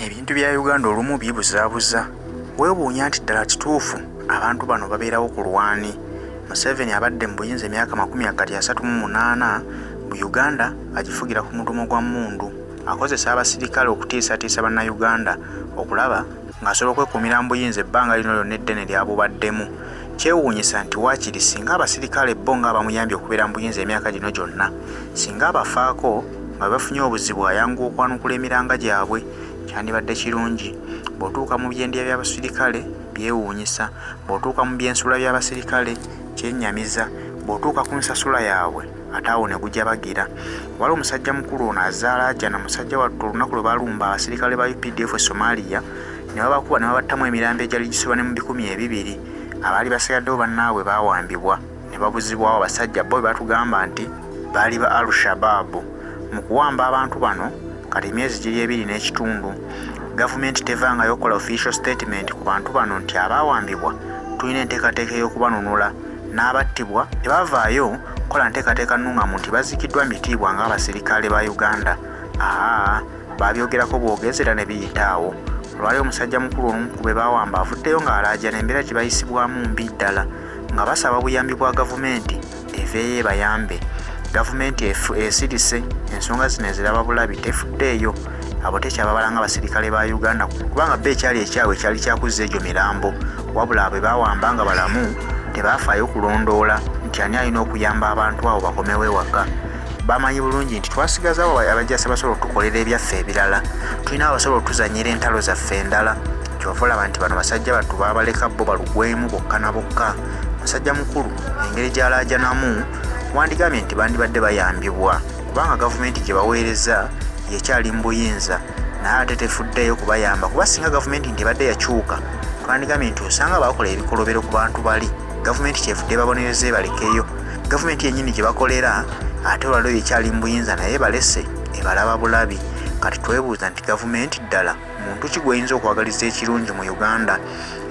Ebintu bya Uganda olumu bibuzaabuza. Weewuunya nti ddala kituufu abantu bano babeerawo ku lwani. Museveni abadde mu buyinza emyaka 38 mu Uganda agifugira ku mudumo gwa mmundu. Akozesa abasirikale okutiisatiisa bannayuganda okulaba ng'asobola okwekuumira mu buyinza ebbanga lino lyonna eddene lyabubaddemu. Kyewuunyisa nti waakiri singa abasirikale bo nga bamuyambye okubeera mu buyinza emyaka gino gyonna, singa abafaako nga bafunye obuzibu ayanguwa okwanukula emiranga gyabwe, kyandibadde kirungi. Bw'otuuka mu byendya by'abasirikale byewuunyisa, bw'otuuka mu byensula by'abasirikale kyennyamiza, bw'otuuka ku nsasula yaabwe ate awo ne gujja bagira. Waliwo omusajja mukulu ono azaalaajana, musajja wattu olunaku lwe balumba abasirikale ba UPDF e Somalia ne babakuba ne babattamu emirambo egyali gisibwa ne mu 200. Abaali basigaddewo bannaabwe baawambibwa ne babuzibwawo. Abasajja bo batugamba nti baali ba Al-Shabaab. Mu kuwamba abantu bano kati emyezi giri 2 n'ekitundu, gavumenti tevangayo okukola official statement ku bantu bano nti abaawambibwa tulina enteekateeka y'okubanunula, n'abattibwa tebavaayo kukola nteekateeka nnungamu nti baziikiddwa mitiibwa ng'abasirikale ba Uganda. Babyogerako bwogezi era ne biyitaawo. Olwali omusajja mukulu omu ku be baawamba avuddeyo ng'alaajana embeera gye bayisibwamu mbi ddala, nga basaba obuyambi bwa gavumenti eveeyo ebayambe. Gavumenti esirise, ensonga zino eziraba bulabi, tefuddeeyo. Abo tekyababalanga abasirikale ba Uganda kubanga bo ekyali ekyawe kyali kyakuzza egyo mirambo, wabula abo baawamba nga balamu tebaafaayo kulondoola nti ani alina okuyamba abantu abo bakomewo ewaka. Bamanyi bulungi nti twasigazaawo abajjasi abasobola otukolera ebyaffe ebirala, tulina abasobola otuzanyira entalo zaffe endala. Kyova olaba nti bano basajja battu baabaleka bo balugwemu bokka na bokka. Musajja mukulu engeri gy'alaajanamu wandigambye nti bandibadde bayambibwa kubanga gavumenti gye baweereza yekyali mu buyinza, naye ate tefuddeeyo kubayamba kuba singa gavumenti nti ebadde yakyuka twandigambye nti osanga bakola ebikolobero ku bantu bali. Gavumenti kyefudde babonereze balekeyo. Gavumenti yennyini gye bakolera ate olwaliwo yekyali mu buyinza naye balese ebalaba bulabi. Kati twebuuza nti gavumenti ddala muntu ki gw'eyinza okwagaliza ekirungi mu Uganda,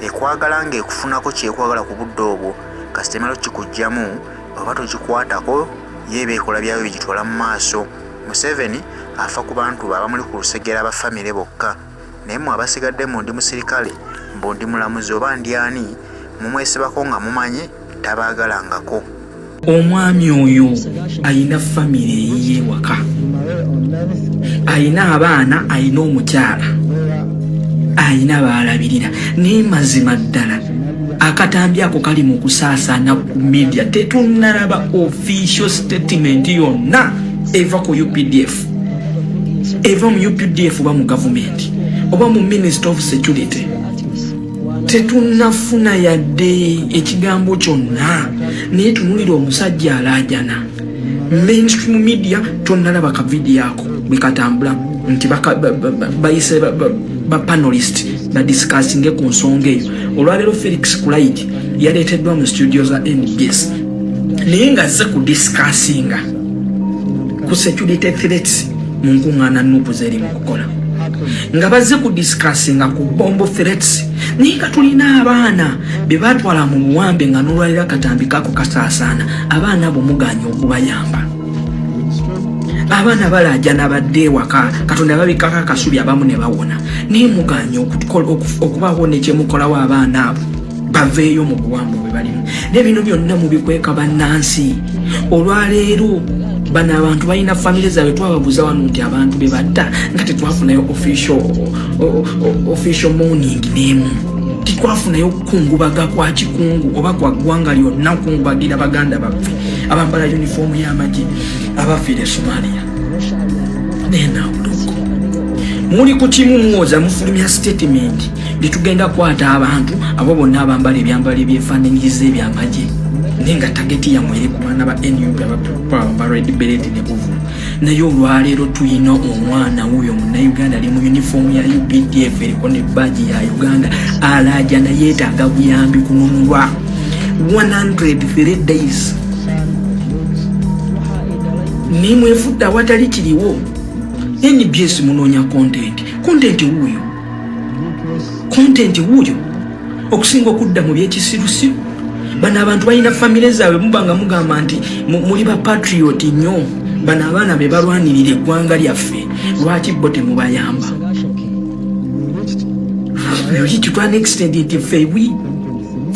ekwagala ng'ekufunako kyekwagala ku budde obwo, kasita emala kikugjamu oba togikwatako yeeba ekola byayo bigitwala mu maaso. Museveni afa ku bantu abamuli ku lusegera abafamire bokka, naye mmwe abasigadde mu ndi musirikale mbu ndi mulamuzi oba ndi ani mumwesibako nga mumanye tabaagalangako. Omwami oyo ayina famire eyiye waka, ayina abaana, ayina omukyala, ayina baalabirira. Naye mazima ddala akatambi ako kali mu kusaasaana ku media, tetunnalaba official statement yonna eva ku UPDF, eva mu UPDF oba mu gavumenti oba mu Minister of Security. Tetunnafuna yadde ekigambo kyonna, naye tunulira omusajja alaajana. Mainstream media tonnalaba ka video ako bwe katambula nti bayise ba panelist badiscussinge ku nsonga eyo. Olwaleero Felix Kulaiji yaleeteddwa mu studio za NBS naye nga azze kudiscussinga ku security threats mu nkuŋŋaana Nuupu z'eri mu kukola, nga bazze kudiscussinga ku bombo threats. Naye nga tulina abaana be batwala mu buwambe nga n'olwalira akatambi kako kasaasaana, abaana abo muganya okubayamba. Abaana balaajana badde ewaka, Katonda babikako akasubi abamu ne bawona, naye muganya okubawo ne kyemukolawo abaana abo baveeyo mu buwambe bwe balimu. Ne bino byonna mubikweka bannansi. Olwaleero bano abantu balina famire zaabwe, twababuuza wano nti abantu be batta nga tetwafunayo official morning n'emu, tetwafunayo kukungubaga kwa kikungu oba kwa ggwanga lyonna kungubagira baganda baffe abambala yunifoomu y'amagye abafiire Somalia. Naye naawuloko muli ku kimu muwoza mufulumya statement litugenda kwata abantu abo bonna abambala ebyambalo ebyefaananyiza ebyamagye, naye nga tageti yamwe eri ku baana ba NUP abamba red beret ne buvu. Naye olwaleero tuyina omwana wuyo munnayuganda ali mu yunifoomu ya UPDF eriko ne bbaji ya Uganda, alaajana yeetaaga buyambi kununulwa 103 days. Nimwefudde awatali kiriwo. NBS munoonya content wuuyo okusinga okudda mu byekisirusiru. Bano abantu balina famire zaabwe, mubanga mugamba nti muli ba patriot nnyo. Bano abaana be balwanirira eggwanga lyaffe, lwaki bo temubayamba? to an extent if we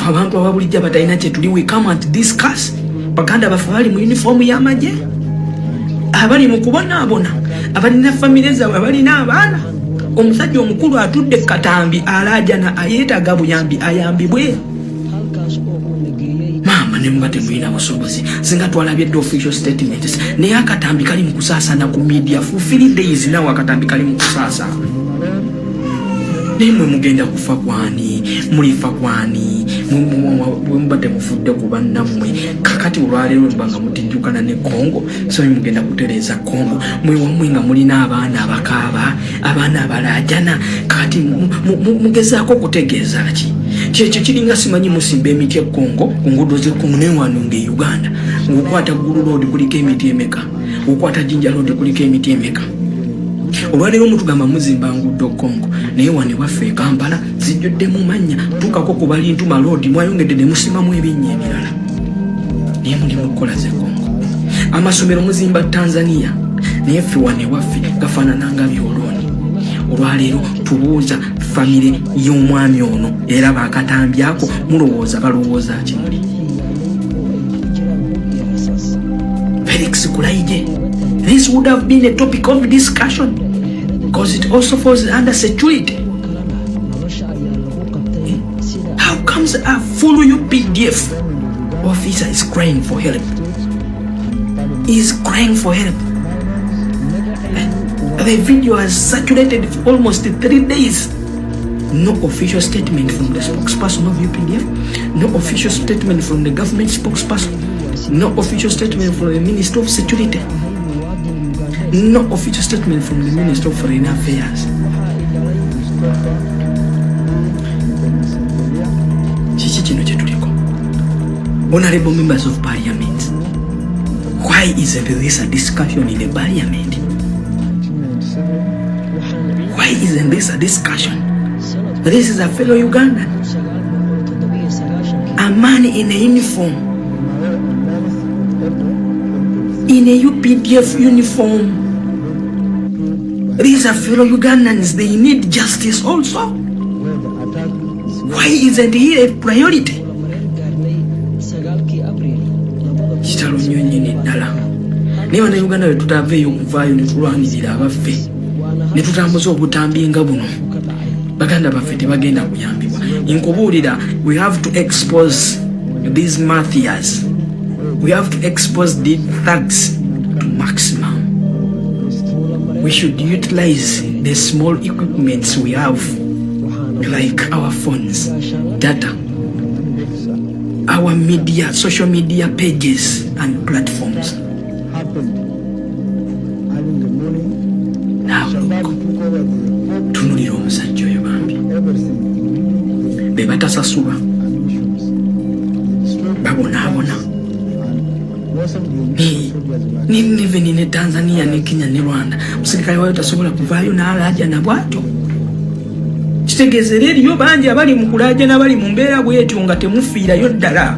abantu ababulijja batalina kye tuli, we come and discuss. Baganda bafe bali mu uniform y'amagye, abali mu kubonaabona, abalina famire zaabwe, abalina abaana. Omusajja omukulu atudde Katambi alaajana ayeetaaga buyambi ayambibwe. Mama ne mbate mwina busobozi singa twalabyedde official statements naye Akatambi kali mu kusaasana ku media for 3 days now. Akatambi kali mu kusaasana. Nemwe mugenda kufa kwani, mulifa kwani, mbate mufudde ku bannammwe. Kakati olwaleero mbanga mutinjukana ne Kongo, so mugenda kutereeza Kongo. Mwe wamwe nga mulina abaana abakaaba, abaana abalaajana. Kati mugezaako kutegeeza ki? Kyekyo kiringa simanyi musimba emiti e Kongo ku nguudo z'ekkumu newanunga e Uganda. Ng'okwata Gulu Road kuliko emiti emeka, okwata Jinja Road kuliko emiti emeka. Olwaleero mutugamba muzimba nguudo Kongo naye wane waffe Kampala zijjudde mu mannya, tukako ku Balintuma Road mwayongedde ne musimamu ebinnya ebirala. Naye muli mu kukola ze Kongo. Amasomero muzimba Tanzania naye ffe wane waffe gafaanana nga byoloni. Olwaleero tubuuza famire y'omwami ono era Bakatambi ako mulowooza balowooza ki muli? Felix Kulaije, this would have been a topic of discussion because it also falls under security. How comes a full UPDF officer is crying for help? He's crying for help. The video has circulated for almost 3 days. No official statement from the spokesperson of UPDF, no official statement from the government spokesperson, no official statement from the Minister of Security, no official statement from the Minister of Foreign Affairs. Honorable members of Parliament, why isn't this a discussion in the Parliament? Why isn't this a discussion? This is a fellow Ugandan, a man in a uniform, in a UPDF uniform. These are fellow Ugandans, they need justice also. Why isn't he a priority? Kitalo nnyo nnyini ddala. Naye bannayuganda bwe tutaaveeyo okuvaayo ne tulwanirira abaffe ne tutambuza obutambi nga buno, baganda baffe tebagenda kuyambibwa. Nkubuulira, we have to expose these mafias. We have to expose the thugs to maximum. We should utilize the small equipments we have, like our phones, data, our media, social media pages and platforms. Now look, tunulira omusajja oyo bambi. Be batasasulwa, babonaabona. Even in Tanzania ne Kenya ne Rwanda, musirikale wayo tasobola kuvaayo n'alaaja na bwato. Kitegeezera eriyo bangi abali mu kulaaja n'abali mu mbeera bwetyo nga temufiirayo ddala.